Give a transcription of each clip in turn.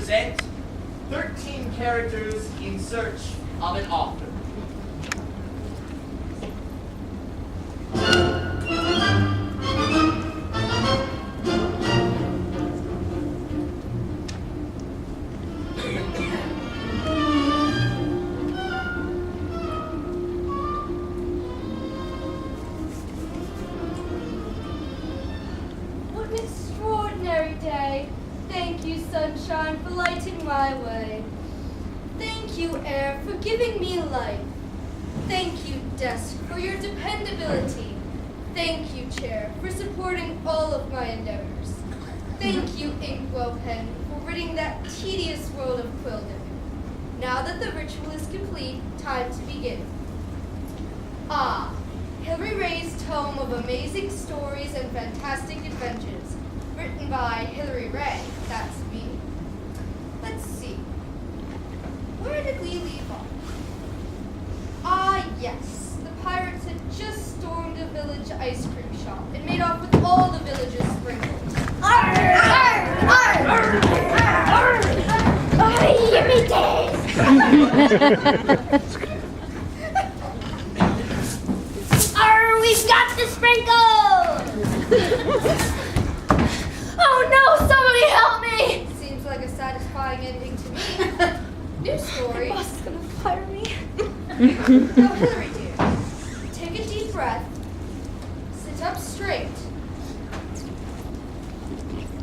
present 13 characters in search of an author. What an extraordinary day. Thank you, sunshine, for lighting my way. Thank you, air, for giving me life. Thank you, desk, for your dependability. Thank you, chair, for supporting all of my endeavors. Thank you, inkwell pen, for ridding that tedious world of quilting. Now that the ritual is complete, time to begin. Ah, Hilary Ray's tome of amazing stories and fantastic adventures, written by Hilary Ray, that's me. Let's see. Where did we leave off? Ah, yes. The pirates had just stormed a village ice cream shop and made off with all the village's sprinkles. Arr! Arr! Arr! Arr! Arr! Yippee days! Arr! We've got the sprinkles! Oh no! Somebody help me! Seems like a satisfying ending to me. New story. Boss is gonna fire me. Now, Hilary dear, take a deep breath. Sit up straight.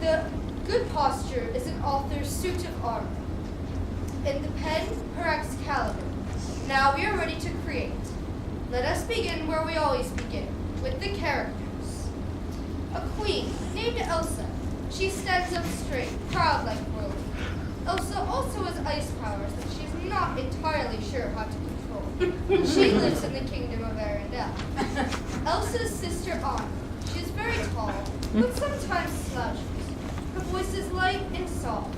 The good posture is an author's suit of armor. And the pen, her Excalibur. Now we are ready to create. Let us begin where we always begin, with the characters. A queen named Elsa. She stands up straight, proud like royalty. Elsa also has ice powers that she is not entirely sure how to control. She lives in the kingdom of Arendelle. Elsa's sister Anna. She is very tall, but sometimes slouches. Her voice is light and soft.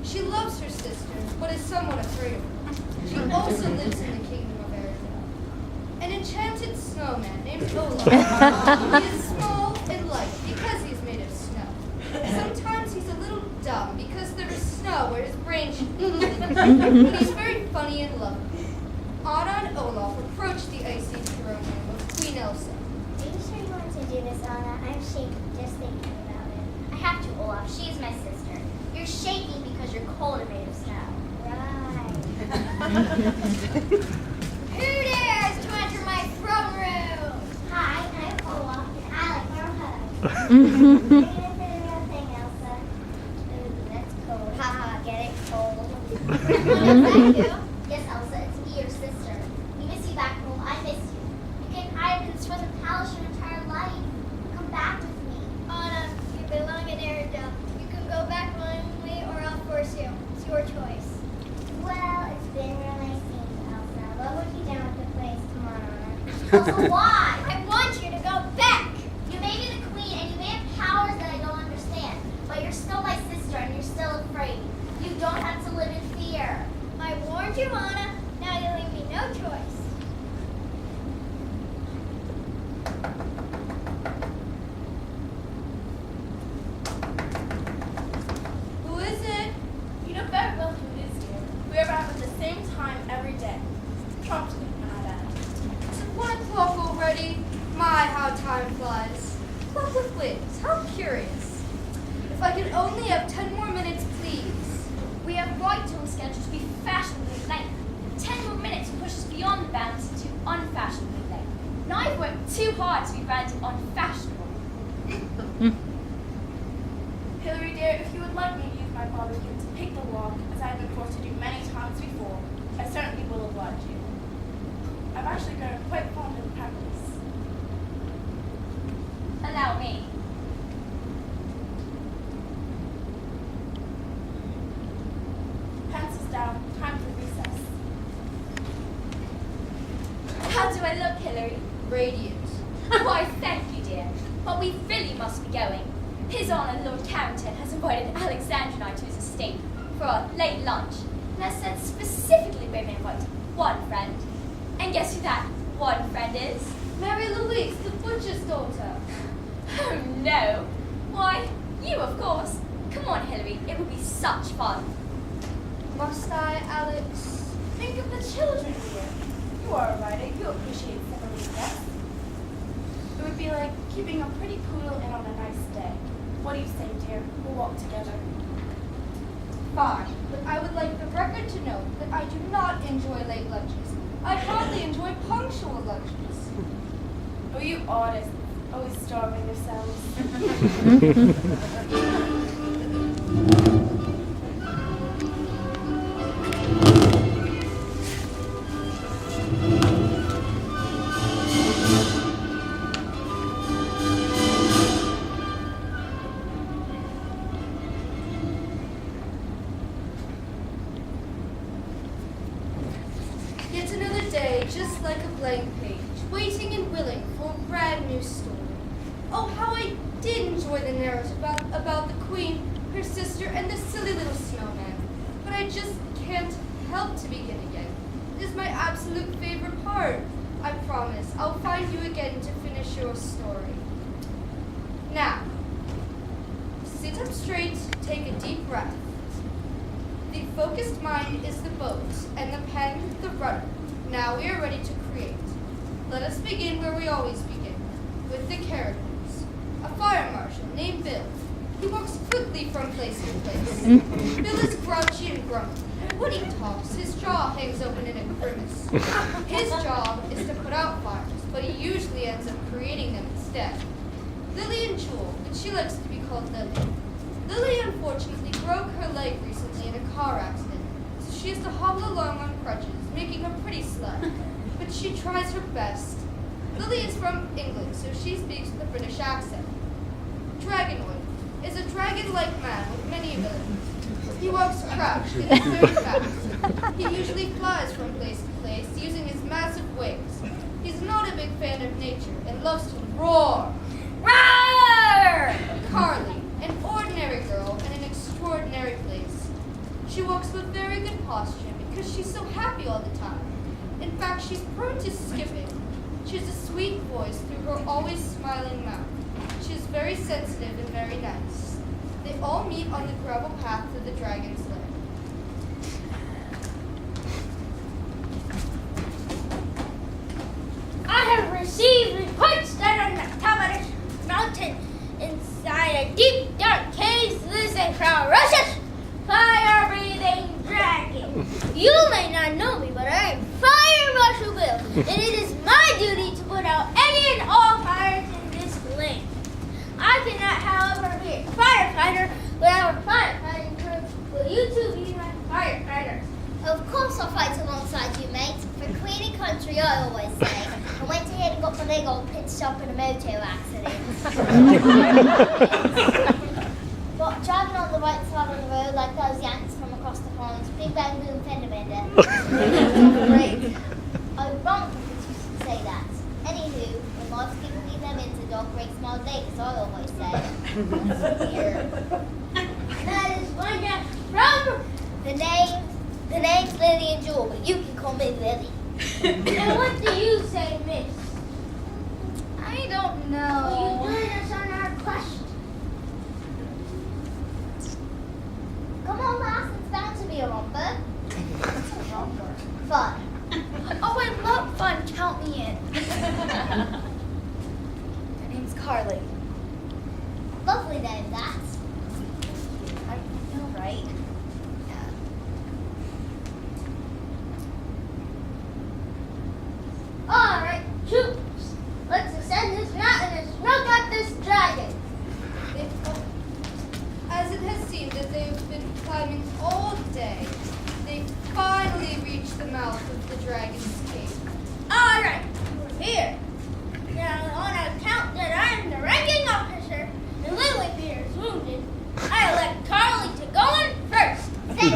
She loves her sister, but is somewhat afraid of her. She also lives in the kingdom of Arendelle. An enchanted snowman named Olaf. He is small and light because he is made of snow. Sometimes he's a little dumb because there is snow where his brain should be. But he's very funny and lovely. Anna and Olaf approach the icy throne room of Queen Elsa. Are you sure you want to do this, Anna? I'm shaking just thinking about it. I have to, Olaf. She's my sister. You're shaking because you're cold and made of snow. Right. Who dares to enter my throne room? Hi, I'm Olaf, and I like warm hugs. Are you gonna say the real thing, Elsa? Ooh, that's cold. Haha, get it cold. Yes, Elsa, it's me, your sister. We miss you back home. I miss you. You can hide in this frozen palace your entire life. Come back with me. Anna, you belong in Arendelle. You can go back willingly or I'll force you. It's your choice. Well, it's been real nice seeing you, Elsa. What would you down with the place tomorrow? Elsa, why? I want you to go back. You may be the queen and you may have powers that I don't understand, but you're still my sister and you're still afraid. You don't have to live in fear. I warned you, Anna. Now you leave me no choice. Who is it? You know very well who it is, dear. We arrive at the same time every day. Promptly, might I add. Is it 1 o'clock already? My, how time flies. What with wings? How curious. If I could only have 10 more minutes, please. We have right to a schedule to be fashionably late. 10 more minutes will push us beyond the bounds to unfashionably late. And I've worked too hard to be branded unfashionable. Hilary, dear, if you would like me to use my father's gift to pick the lock, as I have been forced to do many times before, I certainly will oblige you. I've actually grown quite fond of the practice. Allow me. Pencils down, time for recess. How do I look, Hilary? Radiant. Why, thank you, dear. But we really must be going. His Honour Lord Carrington has invited Alexandra and I to his estate for our late lunch, and has said specifically we're going to invite one friend. And guess who that one friend is? Mary Louise, the butcher's daughter. Oh, no. Why, you, of course. Come on, Hilary. It would be such fun. Must I, Alex? Think of the children, dear. You are a writer. You appreciate simile death. It would be like keeping a pretty poodle in on a nice day. What do you say, dear? We'll walk together. Fine, but I would like the record to know that I do not enjoy late lunches. I hardly enjoy punctual lunches. Oh, you artists, always starving yourselves. Yet another day, just like a blank page, waiting and willing for a brand new story. Oh, how I did enjoy the narrative about the queen, her sister, and the silly little snowman. But I just can't help to begin again. It is my absolute favorite part. I promise I'll find you again to finish your story. Now, sit up straight, take a deep breath. The focused mind is the boat, and the pen the rudder. Now we are ready to create. Let us begin where we always begin, with the characters. A fire marshal named Bill. He walks quickly from place to place. Bill is grouchy and grumpy, and when he talks, his jaw hangs open in a grimace. His job is to put out fires, but he usually ends up creating them instead. Lily and Jewel, but she likes to be called Lily. Lily unfortunately broke her leg recently in a car accident, so she has to hobble along on crutches, making a pretty slut. But she tries her best. Lily is from England, so she speaks with a British accent. Dragonoid is a dragon-like man with many abilities. He walks crouched and is very fast. He usually flies from place to place using his massive wings. He's not a big fan of nature and loves to roar. Roar! Carly, an ordinary girl in an extraordinary place. She walks with very good posture because she's so happy all the time. In fact, she's prone to skipping. She has a sweet voice through her always smiling mouth. She is very sensitive and very nice. They all meet on the gravel path to the dragon's lair. I have received reports that on the top of this mountain, inside a deep, dark cave, lives a ferocious, fire-breathing dragon. You may not know me, but I am Fire Marshal Bill, and it is my duty to put out any and all fires in this land. I cannot, however, be a firefighter without a firefighting crew. Will you two be my firefighters? Of course I'll fight alongside you, mate. For Queen and Country, I always say. I went ahead and got my leg all pit stop in a motor accident. But driving on the right side of the road like those Yanks from across the pond, big bang boom fender bender. Great. I wrong to say that. Anywho, when life's giving me them into dog breaks my leg, as I always say. That's weird. That is one that from The name's Lily and Jewel, but you can call me Lily. and what do you say, miss? I don't Will know. you join us on our quest? Come on, lass, it's bound to be a romper. Fun. Oh, I love fun. Count me in. Her name's Carly. Lovely name, that. I know, right? Alright, troops. Let's ascend this mountain and smoke out this dragon. As it has seemed that they've been climbing all day, they finally reached the mouth of the dragon's cave. Alright, we're here. Now, on account that I'm the ranking officer and Lily here is wounded, I elect Carly to go in first. Say,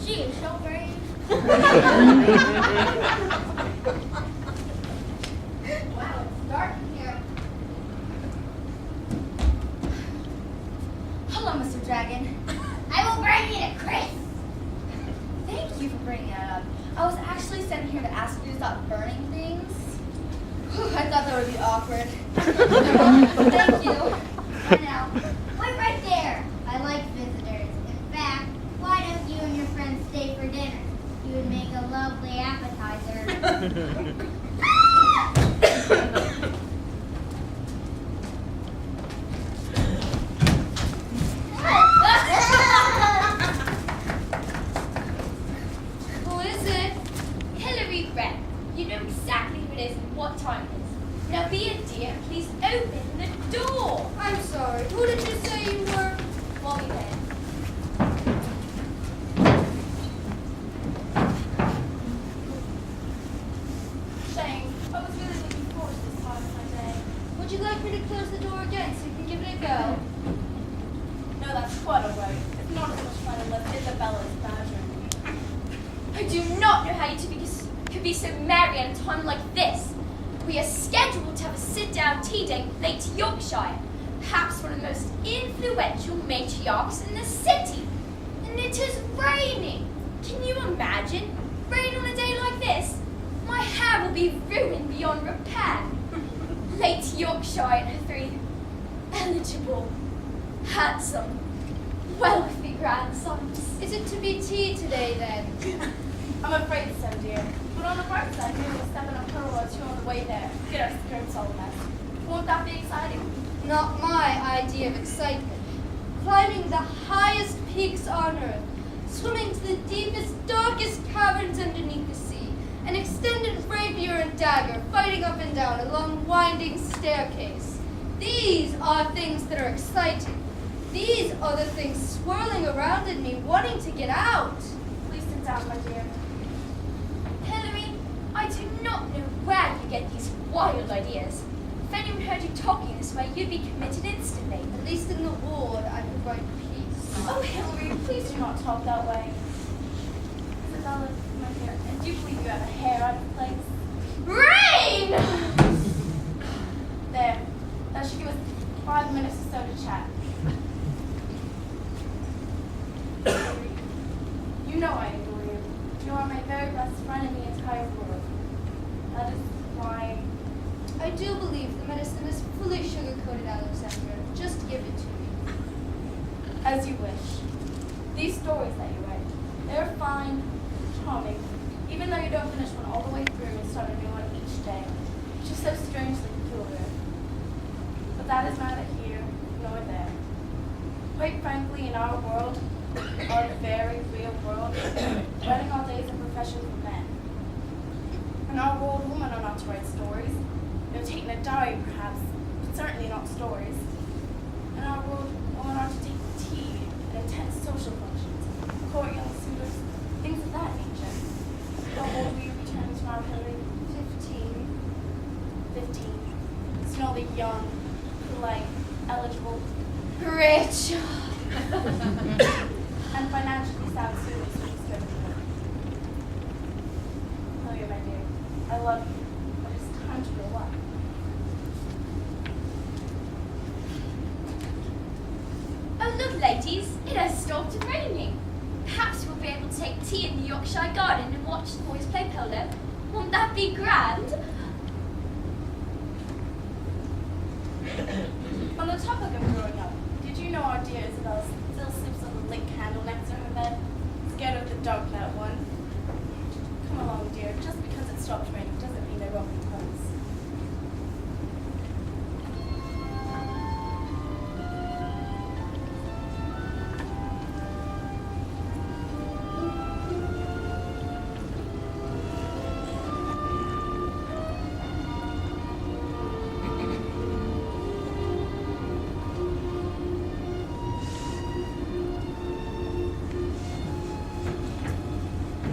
She is so brave. Wow, it's dark in here. Hello, Mr. Dragon. I will bring you to Chris. Thank you for bringing that up. I was actually sent here to ask you to stop burning things. Whew, I thought that would be awkward. Thank you. Bye now. Wait right there. I Who is it? Hillary Wren. You know exactly who it is and what time it is. Now be a dear and please open the door. I'm sorry. Who did you say you were? Molly then. Shame. I was really looking forward to this part of my day. Would you like me to close the door again so you can give it a go? No, that's quite all right. It's not as much fun unless Isabella's badgering me. I do not know how you could be so merry at a time like this. We are scheduled to have a sit-down tea date with Lady Yorkshire, perhaps one of the most influential matriarchs in the city. And it is raining. Can you imagine? Rain on a day like this? My hair will be ruined beyond repair. Lady Yorkshire and her three eligible, handsome, wealthy grandsons. Is it to be tea today then? I'm afraid so, dear. But on the bright side, maybe we'll step in a puddle or two on the way there. Get our skirts all messed. Won't that be exciting? Not my idea of excitement. Climbing the highest peaks on earth, swimming to the deepest, darkest caverns underneath the sea, an extended rapier and dagger fighting up and down a long winding staircase. These are things that are exciting. These are the things swirling around in me, wanting to get out. Please sit down, my dear. Hillary, I do not know where you get these wild ideas. If anyone heard you talking this way, you'd be committed instantly. At least in the ward, I could write peace. Oh, Hillary, please do not talk that way. Isabella, my dear, and do you believe you have a hair out of place? Rain! There. That should give us 5 minutes or so to chat. Hillary, you know I adore you. You are my very best friend in the entire world. That is why... I do believe the medicine is fully sugar-coated, Alexandra. Just give it to me. As you wish. These stories that you write, they're fine, charming, even though you don't finish one all the way through and start a new one each day, which is so strangely peculiar. But that is neither here nor there. Quite frankly, in our world, our very real world, writing all day is a profession for men. In our world, women are not to write stories. They're taking a diary, perhaps, but certainly not stories. In our world, women are to take tea and attend social functions, court young suitors, things of that nature. How old will you be turning tomorrow, Hillary? 15. So all the young, polite, eligible, Rich. and financially sound suitors who is good for them. Hillary, my dear, I love you, but it's time to grow up. Oh, look, ladies, it has stopped raining. Perhaps we'll be able to take tea in the Yorkshire garden and watch the boys play polo. Won't that be grand? On the topic of growing up, did you know our dear Isabel still sleeps with a lit candle next to her bed? Scared of the dark, that one. Come along, dear. Just because it stopped raining doesn't mean there won't be clouds.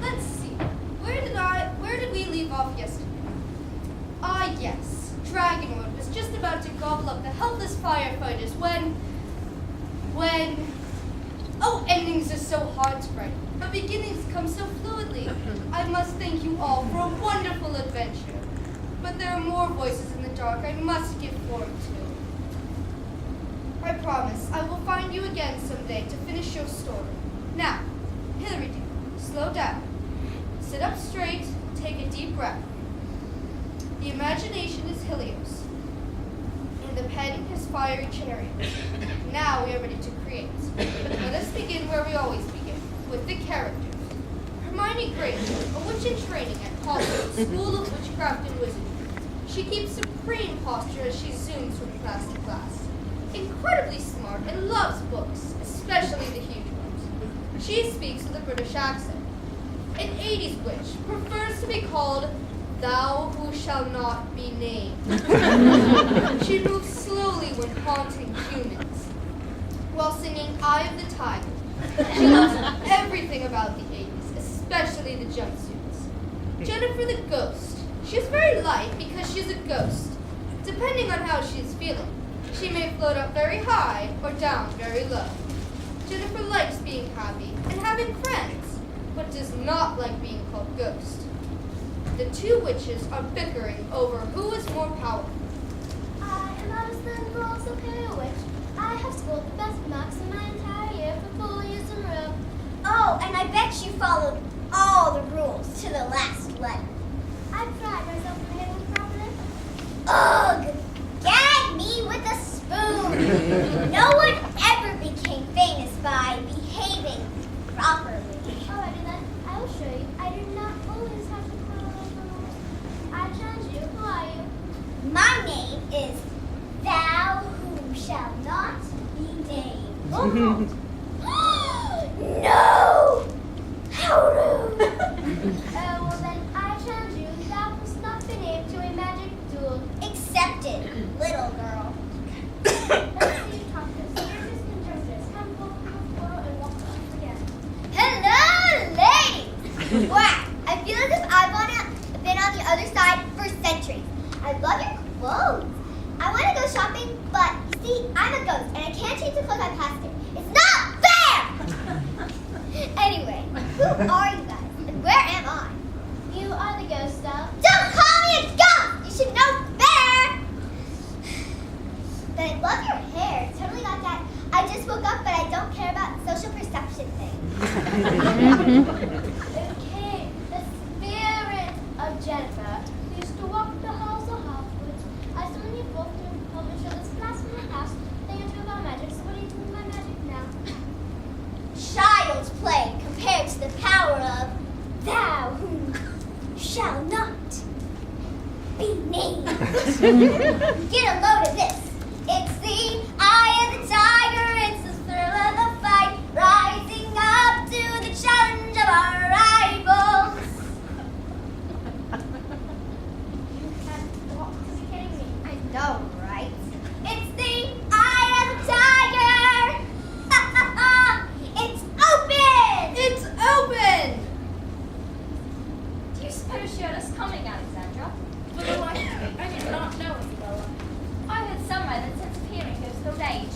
Let's see. Where did we leave off yesterday? Ah, yes. Dragonwood was just about to gobble up the helpless firefighters when... Oh, endings are so hard to write, but beginnings come so fluidly. I must thank you all for a wonderful adventure. But there are more voices in the dark I must give form to. I promise I will find you again someday to finish your story. Now, Hillary dear, slow down. Sit up straight, take a deep breath. The imagination is Helios, and the pen is fiery chariot. Now we are ready to create. Let us begin where we always begin, with the characters. Hermione Granger, a witch in training at Hogwarts School of Witchcraft and Wizardry. She keeps supreme posture as she zooms from class to class. Incredibly smart and loves books, especially the huge ones. She speaks with a British accent. An 80s witch prefers to be called Thou Who Shall Not Be Named. She moves slowly when haunting humans, while singing Eye of the Tiger. She loves everything about the 80s, especially the jumpsuits. Jennifer the Ghost. She's very light because she's a ghost. Depending on how she's feeling, she may float up very high or down very low. Jennifer likes being happy and having friends, but does not like being called Ghost. The two witches are bickering over who is more powerful. I am Addison Girl Superior Witch. I have scored the best marks in my entire year for 4 years in a row. Oh, and I bet you followed all the rules to the last letter. I've tried myself behaving properly. Ugh! Gag me with a spoon! No one ever became famous by behaving properly. Alrighty then, I will show you. I do not always have to follow those rules. I challenge you. Who are you? My name is Thou Who Shall Not Be Named. No! How rude! Well then, I challenge you. Thou must not be named to a magic duel. Accepted, little girl. Let's see you talk this. Here's this contestants. Come forward from the photo and walk up again. Hello, ladies! Wow, I feel as if I've been on the other side for centuries. I love your clothes. I want to go shopping, but you see, I'm a ghost and I can't change the clothes I passed it. It's not fair! Anyway, who are you guys and where am I? You are the ghost of... Don't call me a ghost! You should know better! But I love your hair. Totally got that. I just woke up, but I don't care about social perception things. Okay, the spirit of Jennifer used to walk the halls of Hogwarts. I suddenly woke to publish this blast from my house. They knew about magic, so what do you do with my magic now? Child's play compared to the power of Thou Who Shall Not Be Named. Get a load of this. It's the eye of the tiger, it's the thrill of the fight, rising up to the challenge of our rivals. You can't walk because you're kidding me. I know, right? It's the eye of the tiger! It's open! It's open! Do you suppose she heard us coming, Alexandra? For the life of me, I did not know Isabella. I heard somewhere that sense of hearing goes with old age.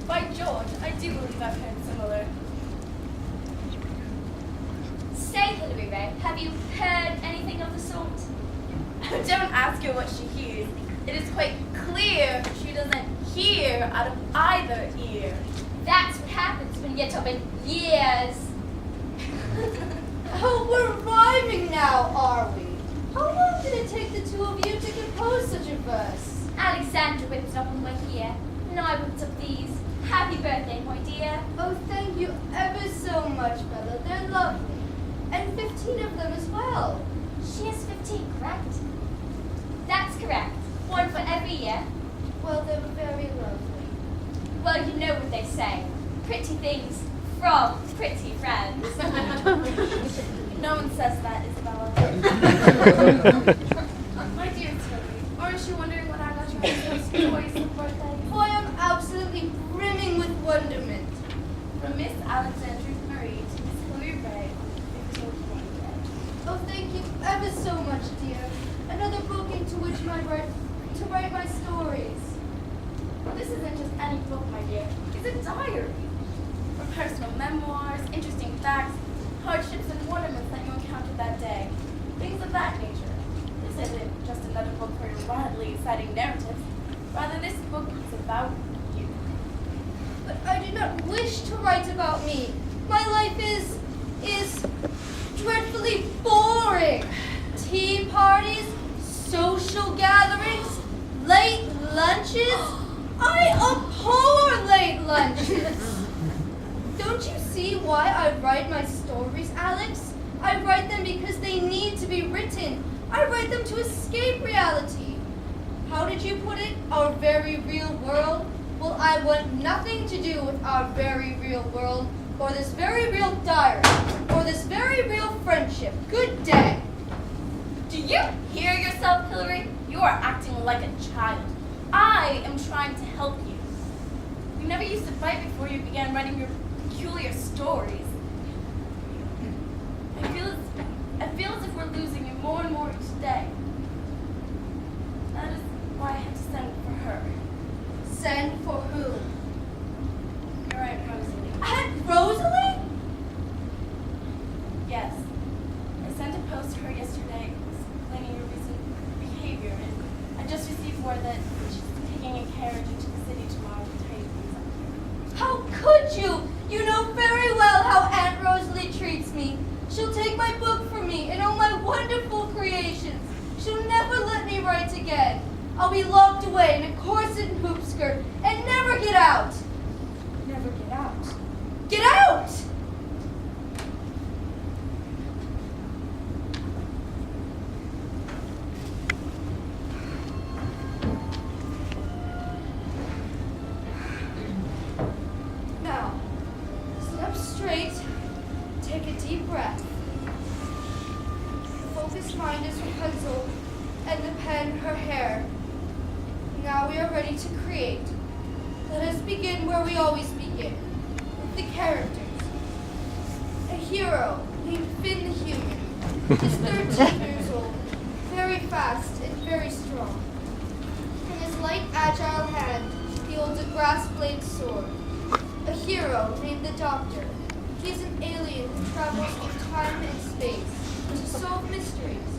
By George, I do believe I've heard similar. Say, Hilary Ray, have you heard anything of the sort? Don't ask her what she hears. It is quite clear she doesn't hear out of either ear. That's what happens when you get up in years. Oh, we're rhyming now, are we? How long did it take the two of you to compose such a verse? Alexandra whipped it up on the way here, and I whipped up these. Happy birthday, my dear. Oh, thank you ever so much, Bella. They're lovely. And 15 of them as well. She is 15, correct? That's correct. One for every year. Well, they're very lovely. Well, you know what they say. Pretty things from pretty friends. No one says that, Isabella. My dear Tilly, aren't you wondering what I got you on those joyous birthday? Oh, I am absolutely brimming with wonderment. From Miss Alexandra Marie to Miss Hilary Ray on the 15th birthday. Oh, thank you ever so much, dear. Another book into which to write my stories. Well, this isn't just any book, my dear. It's a diary. For personal memoirs, interesting facts, hardships and wonderments that you encountered that day. Things of that nature. This isn't just another book for your wildly exciting narratives. Rather, this book is about you. But I do not wish to write about me. My life is dreadfully boring. Tea parties, social gatherings, late lunches. I abhor late lunches. Don't you see why I write my stories, Alex? I write them because they need to be written. I write them to escape reality. How did you put it? Our very real world? Well, I want nothing to do with our very real world, or this very real diary, or this very real friendship. Good day. Do you hear yourself, Hillary? You are acting like a child. I am trying to help you. You never used to fight before you began writing your peculiar stories. I feel as if we're losing you more and more each day. That is why I had to send for her. Send for who? You're right, Rosalie. Aunt Rosalie? Yes. I sent a post to her yesterday explaining your recent behavior, and I just received word that she's taking a carriage into the city tomorrow to take things up here. How could you? You know very well how Aunt Rosalie treats me. She'll take my book from me and all my wonderful creations. She'll never let me write again. I'll be locked away in a corset and hoop skirt and never get out. Never get out. Get out! Now, sit up straight, take a deep breath. Focus mind is her pencil, and the pen her hair. Now we are ready to create. Let us begin where we always begin, with the characters. A hero named Finn the Human. He's 13 years old, very fast and very strong. In his light, agile hand, he holds a grass-blade sword. A hero named the Doctor. He is an alien who travels through time and space to solve mysteries.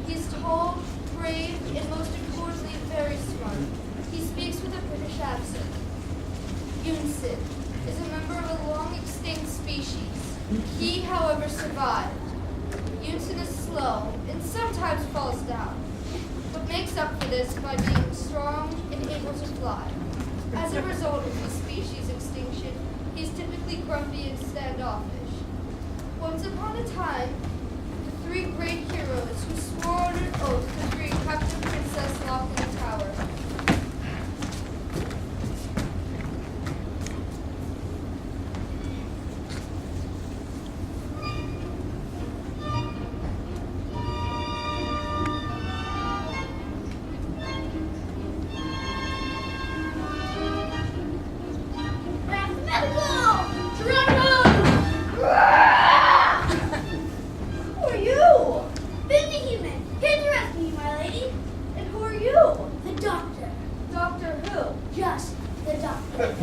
He is tall, brave, and most importantly, very smart. He speaks with a British accent. Yunsin is a member of a long-extinct species. He, however, survived. Yunsin is slow and sometimes falls down, but makes up for this by being strong and able to fly. As a result of the species extinction, he's typically grumpy and standoffish. Once upon a time, the three great heroes who swore on an oath to free captive princess locked in a tower. Who are you? Finn the Human, here to rescue you, my lady. And who are you? The doctor. Doctor who? Just the doctor.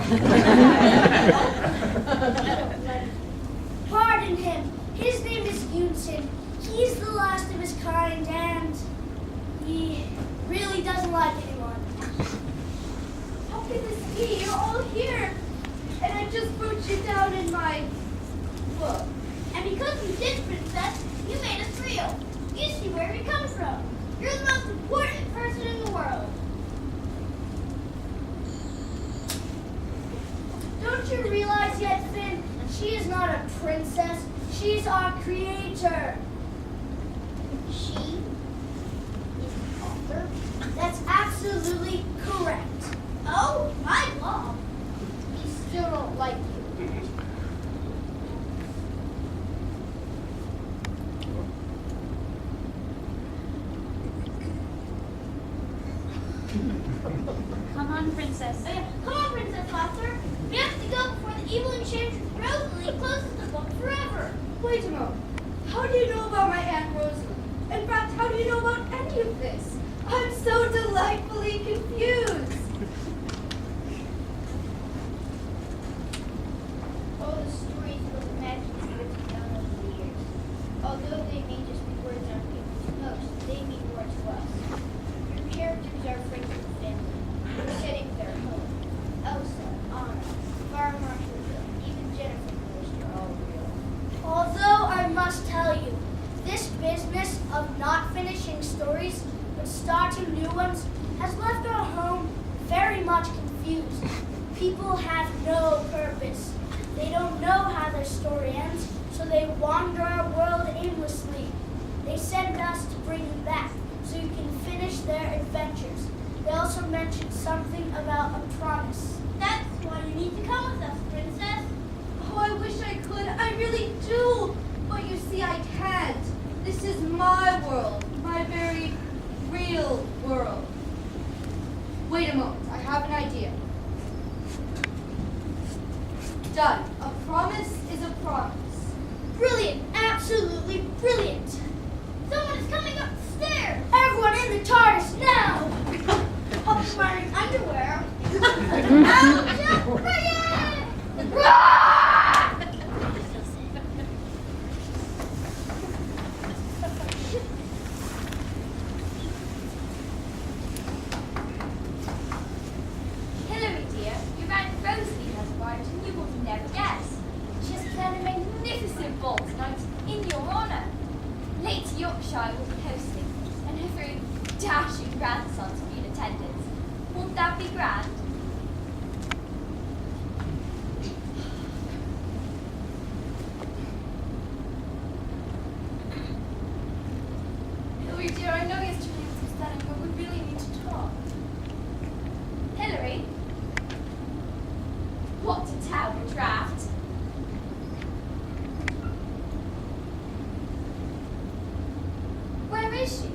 Pardon him. His name is Yunsin. He's the last of his kind, and he really doesn't like anyone. How can this be? You're all here. And I just wrote you down in my book. And because you did, Princess, you made us real. You see where we come from. You're the most important person in the world. Don't you realize yet, Finn? She is not a princess. She's our creator. She is the author. That's absolutely correct. Oh, my mom. We still don't like you. Come on, Princess. Oh, yeah. Come on, Princess Laughter. We have to go before the evil enchantress Rosalie closes the book forever. Wait a moment. How do you know about my Aunt Rosalie? In fact, how do you know about any of this? I'm so delightfully confused. All the stories of the magic written down over the years. Although they may just be words on people's notes, they mean more to us. Your characters are friends of the family. Your settings are home. Elsa, Anna, Farmer Marshall, even Jennifer Forrest are all real. Although I must tell you, this business of not finishing stories but starting new ones has left our home very much confused. People have no purpose. They don't know how their story ends, so they wander our world aimlessly. They send us to bring you back so you can finish their adventures. They also mentioned something about a promise. That's why you need to come with us, Princess. Oh, I wish I could. I really do. But you see, I can't. This is my world. My very real world. Wait a moment. I have an idea. Done. A promise is a promise. Brilliant. Absolutely brilliant. Someone is coming up the stairs. Everyone in the TARDIS now. Hope you're wearing underwear. Hilary, dear, your Aunt Rosalie has arrived and you will never guess. She has planned a magnificent ball tonight in your honour. Lady Yorkshire will be hosting, and her three dashing grandsons will be in attendance. Won't that be grand? Hilary, dear, I know yesterday was upsetting, but we really need to talk. Hilary? What a terrible draft. Where is she?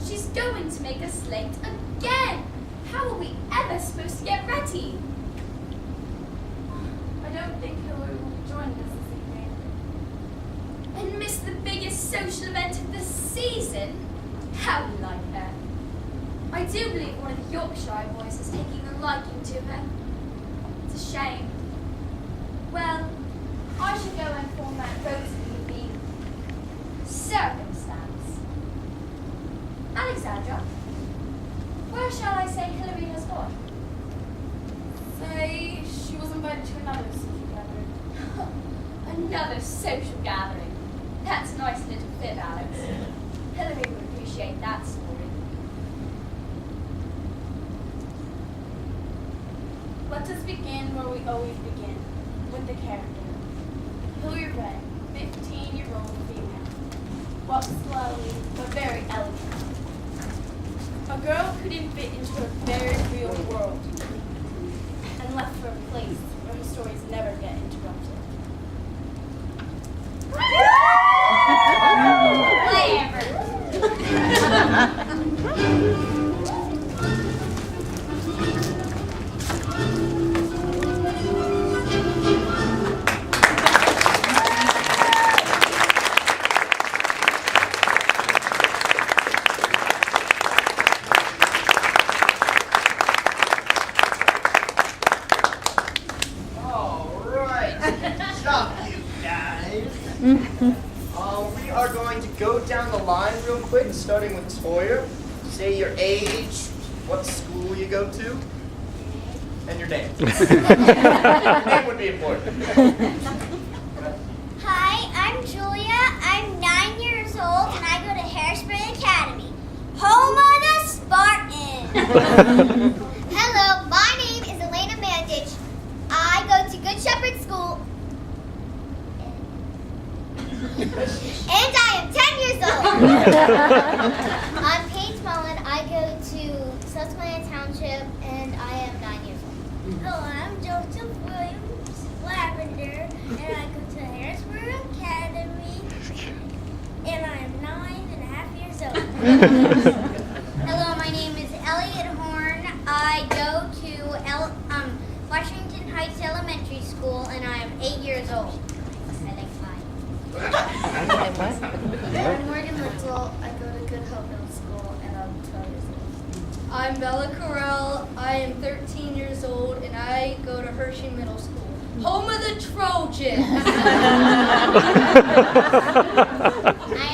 She's going to make us late again. How are we ever supposed to get ready? I don't think Hilary will be joining us this evening. And miss the biggest social event of the season? How we like her. I do believe one of the Yorkshire boys is taking a liking to her. It's a shame. Well, I should go and inform Aunt Rosalie of the circumstance. Alexandra, where shall I say Hilary has gone? Say she was invited to another social gathering. Another social gathering. That's a nice little fib, Alex. Hilary would appreciate that story. Let us begin where we always begin, with the character. Hilary Red, 15-year-old female. Walks slowly, but very elegant. A girl who didn't fit into her very real world and left for a place where her stories never get interrupted. Alright. Stop, you guys. We are going to go down the line real quick, starting with Toyer. Say your age, what school you go to, and your name. Your name would be important. Hi, I'm Julia. I'm 9 years old and I go to Hairspray Academy, home of the Spartans. Hello, my name is Elena Mandich. I go to Good Shepherd School. And I am 10 years old. I'm Paige Mullen. I go to Susquehanna Township and I am 9 years old. Hello, I'm Joseph Williams Lavender, and I go to Harrisburg Academy, and I am 9.5 years old. Hello, my name is Elliot Horn. I go to Washington Heights Elementary School, and I am 8 years old. I like mine. I'm Morgan Little. I go to Good Hope Middle School, and I'm 12 years old. I'm Bella Carell. I am 13 years old, and I go to Hershey Middle School, home of the Trojans. I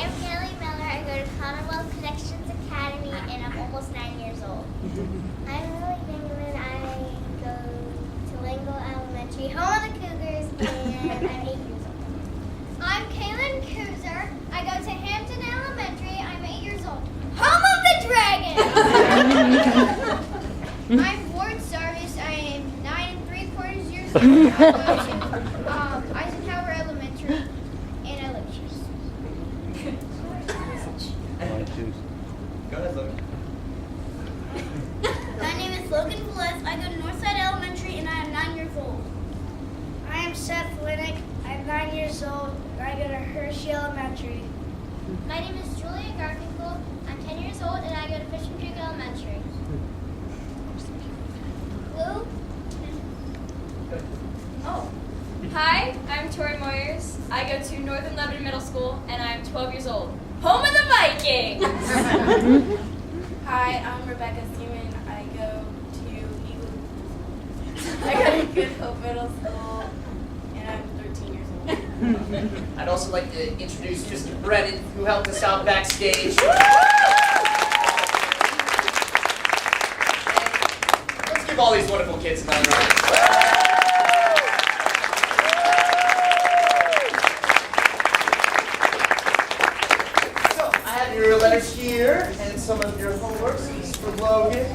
am Haley Miller. I go to Commonwealth Connections Academy, and I'm almost 9 years old. I'm Lily Benjamin. I go to Lingo Elementary, home of the Cougars, and I'm 8 years old. I'm Kaylin Kuzer. I go to Hampton Elementary. I'm 8 years old. Home of the Dragons! I'm Ward Sarvis. I am 9 3/4 years old. I go to Eisenhower Elementary, and I live here. Seth Winnick. I'm 9 years old, and I go to Hershey Elementary. My name is Julia Garfinkel. I'm 10 years old, and I go to Fishing Creek Elementary. Lou? Oh. Hi, I'm Tori Moyers. I go to Northern Lebanon Middle School, and I'm 12 years old. Home of the Vikings! Hi, I'm Rebecca Seaman. I go to Eagle. I go to Good Hope Middle School, and I'm 13 years old. I'd also like to introduce Mr. Brennan, who helped us out backstage. And let's give all these wonderful kids another round. So, I have your letters here and some of your homework. This is for Logan.